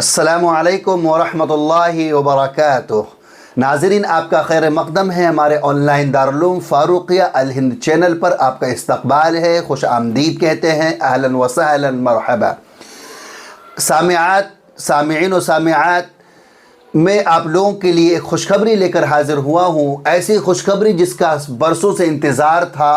अस्सलामु अलैकुम वरहमतुल्लाहि वबरकातुह। नाज़रीन, आपका खैर मक़दम है हमारे ऑनलाइन दारुल फ़ारूक़िया अल हिंद चैनल पर। आपका इस्तक़बाल है, खुश आमदीद कहते हैं, अहलन व सहलन मरहबा। सामिईन व सामिआत, मैं आप लोगों के लिए खुशखबरी लेकर हाज़िर हुआ हूँ। ऐसी खुशखबरी जिसका बरसों से इंतज़ार था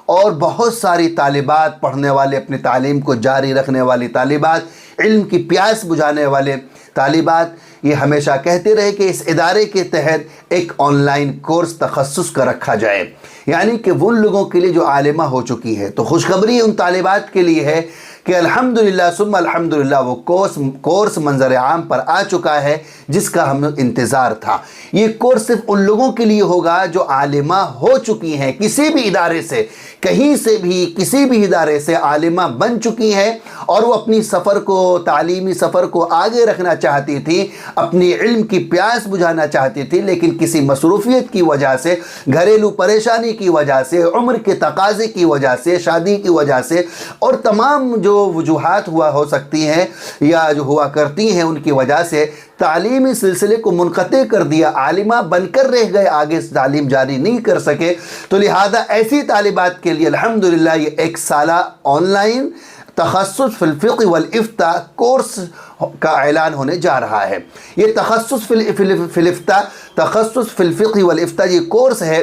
और बहुत सारी तालिबात, पढ़ने वाले, अपनी तालीम को जारी रखने वाली तालिबात, इल्म की प्यास बुझाने वाले तालिबात, ये हमेशा कहते रहे कि इस इदारे के तहत एक ऑनलाइन कोर्स तखस्सुस का रखा जाए, यानी कि उन लोगों के लिए जो आलिमा हो चुकी है। तो खुशखबरी उन तालिबात के लिए है कि अल्हम्दुलिल्लाह सुम्मा अल्हम्दुलिल्लाह वो कोर्स मंजर आम पर आ चुका है जिसका हमें इंतज़ार था। ये कोर्स सिर्फ उन लोगों के लिए होगा जो आलिमा हो चुकी हैं, किसी भी इदारे से, कहीं से भी, किसी भी इदारे से आलिमा बन चुकी हैं और वो अपनी सफ़र को, तालीमी सफ़र को आगे रखना चाहती थी, अपनी इल्म की प्यास बुझाना चाहती थी, लेकिन किसी मसरूफ़ियत की वजह से, घरेलू परेशानी की वजह से, उम्र के तकाज़े की वजह से, शादी की वजह से और तमाम जो वजूहात हुआ हो सकती हैं या जो हुआ करती हैं, उनकी वजह से तालीमी सिलसिले को मुनक़ते कर दिया, आलिमा बनकर रह गए, आगे तालीम जारी नहीं कर सके। तो लिहाजा ऐसी तालिबात के लिए अल्हम्दुलिल्लाह ये एक साला ऑनलाइन तखस्सुस फिल फ़िक़्ह वल इफ़्ता कोर्स का ऐलान होने जा रहा है। ये तखस्सुस फिल इफ़्ता, तखस्सुस फिल फ़िक़्ह वल इफ़्ता ये कोर्स है,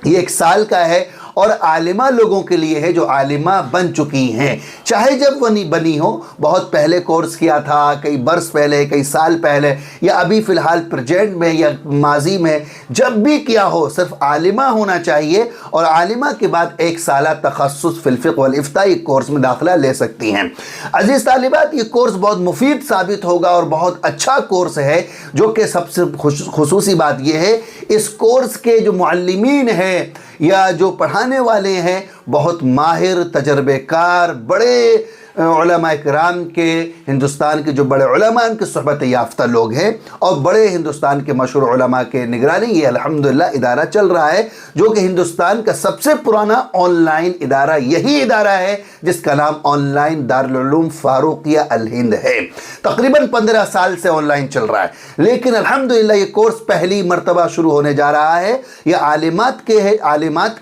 ये एक साल का है और आलिमा लोगों के लिए है जो आलिमा बन चुकी हैं, चाहे जब बनी हो, बहुत पहले कोर्स किया था, कई बरस पहले, कई साल पहले, या अभी फ़िलहाल प्रेजेंट में या माजी में, जब भी किया हो, सिर्फ आलिमा होना चाहिए और आलिमा के बाद एक साला तखस्सुस फिल फ़िक़्ह वल इफ़्ता ये कोर्स में दाखिला ले सकती हैं। अज़ीज़ तालिबात, ये कोर्स बहुत मुफीद साबित होगा और बहुत अच्छा कोर्स है, जो कि सबसे खुसूसी बात यह है, इस कोर्स के जो मुअल्लिमीन हैं या जो पढ़ाने वाले हैं बहुत माहिर, तजर्बेकार, बड़े उलमा इकराम के, हिंदुस्तान के जो बड़े उलमा उनके सोहबत याफ्ता लोग हैं और बड़े हिंदुस्तान के मशहूर उलमा के निगरानी ये अल्हम्दुलिल्लाह इदारा चल रहा है, जो कि हिंदुस्तान का सबसे पुराना ऑनलाइन इदारा यही इदारा है जिसका नाम ऑनलाइन दारुल उलूम फ़ारूक़िया अल हिंद है। तकरीबन 15 साल से ऑनलाइन चल रहा है, लेकिन अल्हम्दुलिल्लाह ये कोर्स पहली मरतबा शुरू होने जा रहा है। यह आलिमात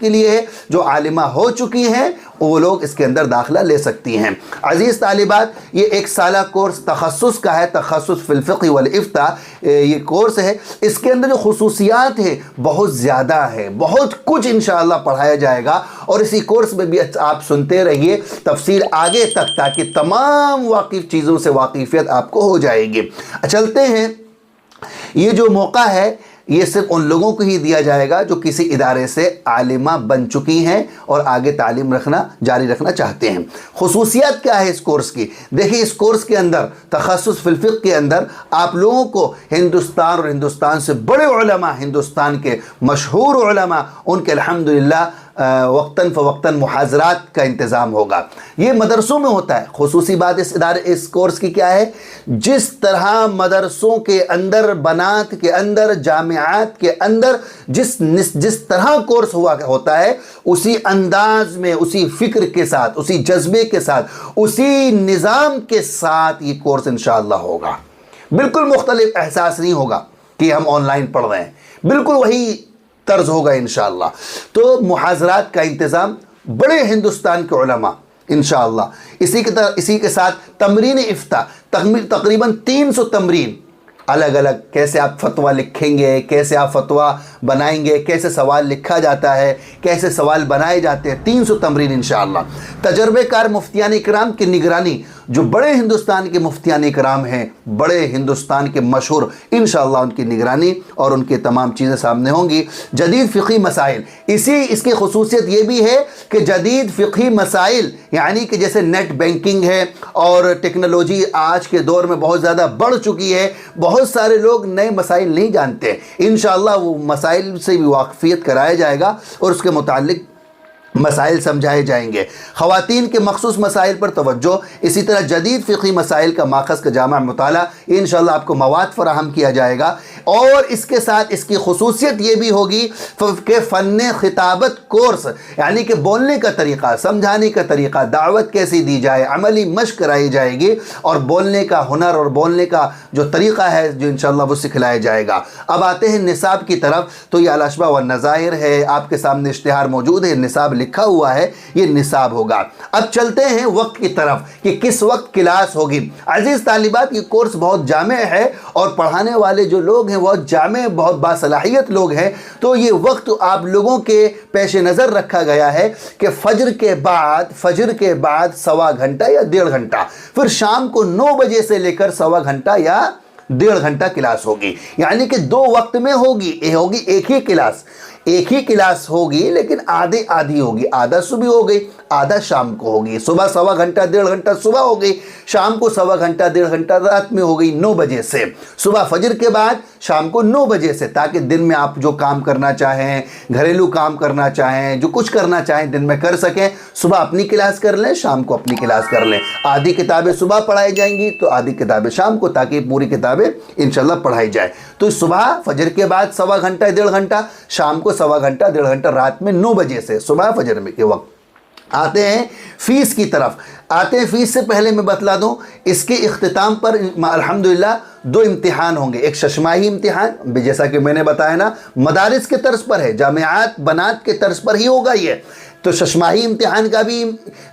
के लिए है, जो आलिमा हो चुकी हैं वो लोग इसके अंदर दाखिला ले सकती हैं। अज़ीज़ तालिबात, ये एक साला कोर्स तखस्सुस का है, तखस्सुस फिल फ़िक़्ह वल इफ़्ता ये कोर्स है। इसके अंदर जो खुसूसियात है बहुत ज़्यादा है, बहुत कुछ इंशाअल्लाह पढ़ाया जाएगा और इसी कोर्स में भी आप सुनते रहिए तफसील आगे तक, ताकि तमाम वाकिफ़ चीज़ों से वाकिफ़ियत आपको हो जाएगी। चलते हैं, ये जो मौका है ये सिर्फ उन लोगों को ही दिया जाएगा जो किसी इदारे से आलिमा बन चुकी हैं और आगे तालीम जारी रखना चाहते हैं। खुसूसियात क्या है इस कोर्स की? देखिए, इस कोर्स के अंदर तखस्सुस फिल फ़िक़्ह के अंदर आप लोगों को हिंदुस्तान और हिंदुस्तान से बड़े उलमा, हिंदुस्तान के मशहूर उलमा, उनके अल्हम्दुलिल्लाह वक्तन फ़वक्तन मुहाज़रात का इंतज़ाम होगा। ये मदरसों में होता है। खुसूसी बात इस कोर्स की क्या है? जिस तरह मदरसों के अंदर, बनात के अंदर, जामियात के अंदर जिस तरह कोर्स होता है, उसी अंदाज में, उसी फ़िक्र के साथ, उसी जज्बे के साथ, उसी निज़ाम के साथ ये कोर्स इंशाअल्लाह होगा। बिल्कुल मुख्तलिफ एहसास नहीं होगा कि हम ऑनलाइन पढ़ रहे हैं, बिल्कुल वही तर्ज होगा इंशाअल्लाह। तो मुहाज़रात का इंतज़ाम बड़े हिंदुस्तान के उलमा इंशाअल्लाह। इसी के साथ तमरीन इफ्ता, तकरीबन 300 तमरीन, अलग अलग, कैसे आप फतवा लिखेंगे, कैसे आप फतवा बनाएंगे, कैसे सवाल लिखा जाता है, कैसे सवाल बनाए जाते हैं, 300 तमरीन इंशाअल्लाह। तजर्बेकार मुफ्तियान इकराम की निगरानी, जो बड़े हिंदुस्तान के मुफ्तियान इकराम हैं, बड़े हिंदुस्तान के मशहूर, इंशाअल्लाह उनकी निगरानी और उनकी तमाम चीज़ें सामने होंगी। जदीद फ़िक़ही मसाइल, इसकी खुसूसियत ये भी है कि जदीद फ़िक़ही मसाइल, यानी कि जैसे नेट बैंकिंग है और टेक्नोलॉजी आज के दौर में बहुत ज़्यादा बढ़ चुकी है, बहुत सारे लोग नए मसाइल नहीं जानते। इंशाअल्लाह वो मसाइल से भी वाक़फ़ियत कराया जाएगा और उसके मुताल्लिक़ मसाइल समझाए जाएंगे, ख़वातीन के मखसूस मसाइल पर तवज्जो, इसी तरह जदीद फ़िक़ही मसाइल का माख़ज़ का जामा मुताला, इंशाअल्लाह आपको मवाद फ़राहम किया जाएगा। और इसके साथ इसकी खुसूसियत ये भी होगी कि फ़न ख़िताबत कोर्स, यानी कि बोलने का तरीक़ा, समझाने का तरीक़ा, दावत कैसी दी जाए, अमली मश्क कराई जाएगी और बोलने का हुनर और बोलने का जो तरीक़ा है जो इंशाअल्लाह वो सिखलाया जाएगा। अब आते हैं निसाब की तरफ, तो ये अल-अशबा व नज़ाइर है, आपके सामने इश्तिहार मौजूद है, निसाब लिखा हुआ है, ये निसाब होगा। अब चलते हैं वक्त की तरफ कि किस वक्त क्लास होगी। अजीज़ तालिबात, ये कोर्स बहुत जामे है और पढ़ाने वाले जो लोग हैं बहुत जामे, बहुत बासलाहियत लोग हैं। तो ये वक्त आप लोगों के पेश नज़र रखा गया है कि फजर के बाद सवा घंटा या 1.5 घंटा, फिर शाम को 9 बजे से लेकर सवा घंटा या 1.5 घंटा क्लास होगी, यानी कि 2 वक्त में होगी। ये होगी एक ही क्लास होगी, लेकिन आधे आधी होगी, आधा सुबह हो गई, आधा शाम को होगी। सुबह सवा घंटा 1.5 घंटा सुबह हो गई, शाम को सवा घंटा 1.5 घंटा रात में हो गई 9 बजे से। सुबह फजर के बाद शाम को 9 बजे से, ताकि दिन में आप जो काम करना चाहें, घरेलू काम करना चाहें, जो कुछ करना चाहें दिन में कर सकें। सुबह अपनी क्लास कर लें, शाम को अपनी क्लास कर लें। आधी किताबें सुबह पढ़ाई जाएंगी तो आधी किताबें शाम को, ताकि पूरी किताबें इंशाल्लाह पढ़ाई जाए। तो सुबह फजर के बाद सवा घंटा 1.5 घंटा, शाम को सवा घंटा 1.5 घंटा, रात में 9 बजे से सुबह फजर में के वक्त। आते हैं फ़ीस की तरफ। फ़ीस से पहले मैं बतला दूं, इसके इख्तिताम पर अल्हम्दुलिल्लाह 2 इम्तिहान होंगे। एक शशमाही इम्तिहान, जैसा कि मैंने बताया ना, मदारिस के तर्ज पर है, जामियात बनात के तर्ज पर ही होगा ये। तो शशमाही इम्तिहान का भी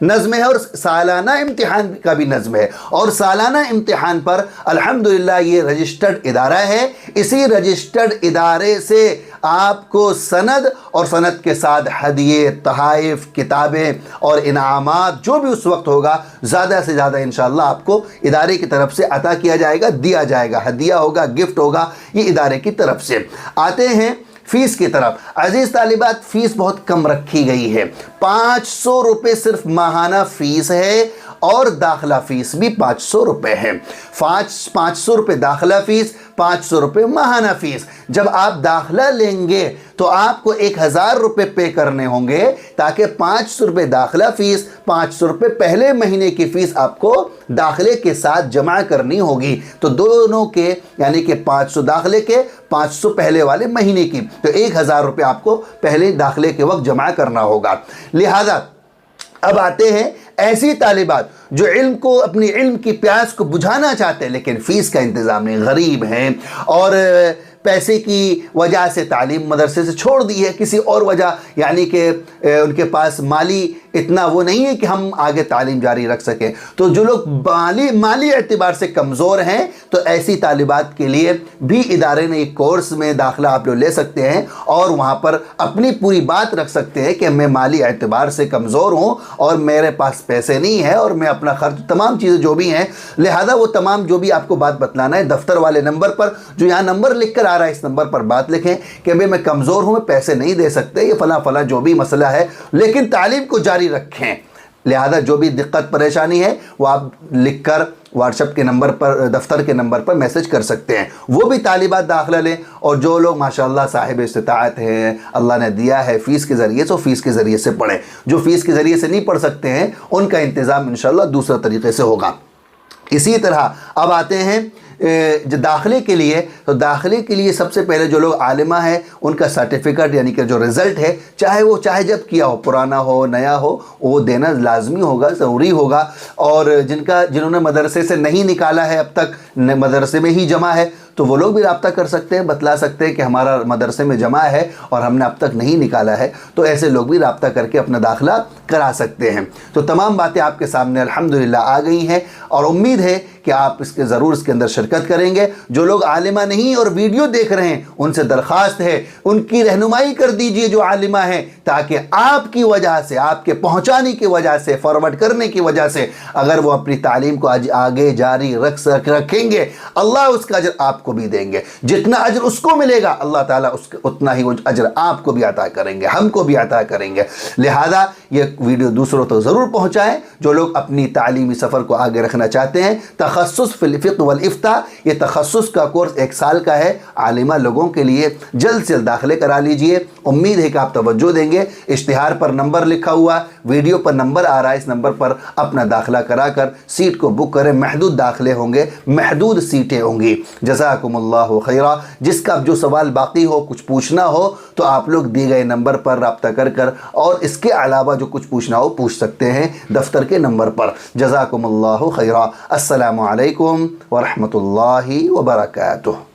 नज़्म है और सालाना इम्तिहान का भी नज़्म है। और सालाना इम्तिहान पर अल्हम्दुलिल्लाह ये रजिस्टर्ड इदारा है। इसी रजिस्टर्ड इदारे से आपको सनद और सनद के साथ हदिये, तहाइफ, किताबें और इनामात जो भी उस वक्त होगा, ज़्यादा से ज़्यादा इंशाअल्लाह आपको इदारे की तरफ से अता किया जाएगा, दिया जाएगा, हदिया होगा, गिफ्ट होगा, ये इदारे की तरफ से। आते हैं फ़ीस की तरफ। अजीज़ तालिबात, फ़ीस बहुत कम रखी गई है, 500 रुपये सिर्फ माहाना फ़ीस है और दाखिला फ़ीस भी 500 रुपये है। 500 रुपये दाखिला फ़ीस, 500 रुपये माहाना फ़ीस। जब आप दाखिला लेंगे तो आपको 1000 रुपये पे करने होंगे, ताकि 500 रुपये दाखिला फ़ीस, 500 रुपये पहले महीने की फ़ीस आपको दाखिले के साथ जमा करनी होगी। तो दोनों के, यानी कि 500 दाखिले के, 500 पहले वाले महीने की, तो 1000 रुपये आपको पहले दाखिले के वक्त जमा करना होगा। लिहाजा अब आते हैं ऐसी तालिबात जो इल्म को, अपनी इल्म की प्यास को बुझाना चाहते हैं, लेकिन फ़ीस का इंतज़ाम नहीं, गरीब हैं और पैसे की वजह से तालीम मदरसे से छोड़ दी है, किसी और वजह, यानी कि उनके पास माली इतना वो नहीं है कि हम आगे तालीम जारी रख सकें। तो जो लोग माली एतबार से कमज़ोर हैं, तो ऐसी तालिबात के लिए भी इदारे ने एक कोर्स में दाखिला आप लोग ले सकते हैं और वहाँ पर अपनी पूरी बात रख सकते हैं कि मैं माली एतबार से कमज़ोर हूँ और मेरे पास पैसे नहीं है और मैं अपना खर्च, तमाम चीज़ें जो भी हैं, लिहाजा वो तमाम जो भी आपको बात बतलाना है, दफ्तर वाले नंबर पर, जो यहाँ नंबर लिख कर आ रहा है, इस नंबर पर बात लिखें कि भाई मैं कमज़ोर हूँ, मैं पैसे नहीं दे सकते, ये फ़ला फ़ला जो भी मसला है, लेकिन तालीम को जारी रखें। लिहाजा जो भी दिक्कत परेशानी है वो आप लिखकर व्हाट्सएप के नंबर पर, दफ्तर के नंबर पर मैसेज कर सकते हैं। वो भी तालिबात दाखिला लें। और जो लोग माशाअल्लाह साहिब इस्तिताअत हैं, अल्लाह ने दिया है फ़ीस के ज़रिए, तो फ़ीस के ज़रिए से पढ़ें। जो फ़ीस के ज़रिए से नहीं पढ़ सकते हैं, उनका इंतज़ाम इंशाअल्लाह दूसरा तरीक़े से होगा। इसी तरह अब आते हैं जो दाखिले के लिए, तो दाखिले के लिए सबसे पहले जो लोग आलिमा है, उनका सर्टिफिकेट, यानी कि जो रिज़ल्ट है, चाहे जब किया हो, पुराना हो नया हो, वो देना लाजमी होगा, ज़रूरी होगा। और जिन्होंने मदरसे से नहीं निकाला है, अब तक मदरसे में ही जमा है, तो वो लोग भी रब्ता कर सकते हैं, बतला सकते हैं कि हमारा मदरसे में जमा है और हमने अब तक नहीं निकाला है। तो ऐसे लोग भी रब्ता करके अपना दाखिला करा सकते हैं। तो तमाम बातें आपके सामने अल्हम्दुलिल्लाह आ गई हैं और उम्मीद है कि आप ज़रूर इसके अंदर शिरकत करेंगे। जो लोग आलिमा नहीं और वीडियो देख रहे हैं, उनसे दरख्वास्त है, उनकी रहनुमाई कर दीजिए जो आलिमा है, ताकि आपकी वजह से, आपके पहुँचाने की वजह से, फॉरवर्ड करने की वजह से, अगर वो अपनी तालीम को आज आगे जारी रखेंगे, अल्लाह उसका अजर आपको आपको भी देंगे। जितना अजर उसको मिलेगा अल्लाह ताला उसके उतना ही वो अजर आपको भी अता करेंगे, हमको भी अता करेंगे। लिहाजा ये वीडियो दूसरों तक ज़रूर पहुँचाएँ जो लोग अपनी तालीमी सफ़र को आगे रखना चाहते हैं। तखस्सुस फिल फ़िक़्ह वल इफ़्ता, ये तखस्सुस का कोर्स 1 साल का है, आलिमा लोगों के लिए। जल्द से जल्द दाखिले करा लीजिए। उम्मीद है कि आप तवज्जो देंगे। इश्तिहार पर नंबर लिखा हुआ, वीडियो पर नंबर आ रहा है, इस नंबर पर अपना दाखिला कराकर सीट को बुक करें। महदूद दाखिले होंगे, महदूद सीटें होंगी। जज़ाकुमुल्लाहु खैरा। जिसका जो सवाल बाकी हो, कुछ पूछना हो, तो आप लोग दिए गए नंबर पर रब्ता कर और इसके अलावा जो कुछ पूछना हो पूछ सकते हैं दफ्तर के नंबर पर। जज़ाकुमुल्लाहु खैरा। अस्सलामु अलैकुम व रहमतुल्लाहि व बरकातुहू।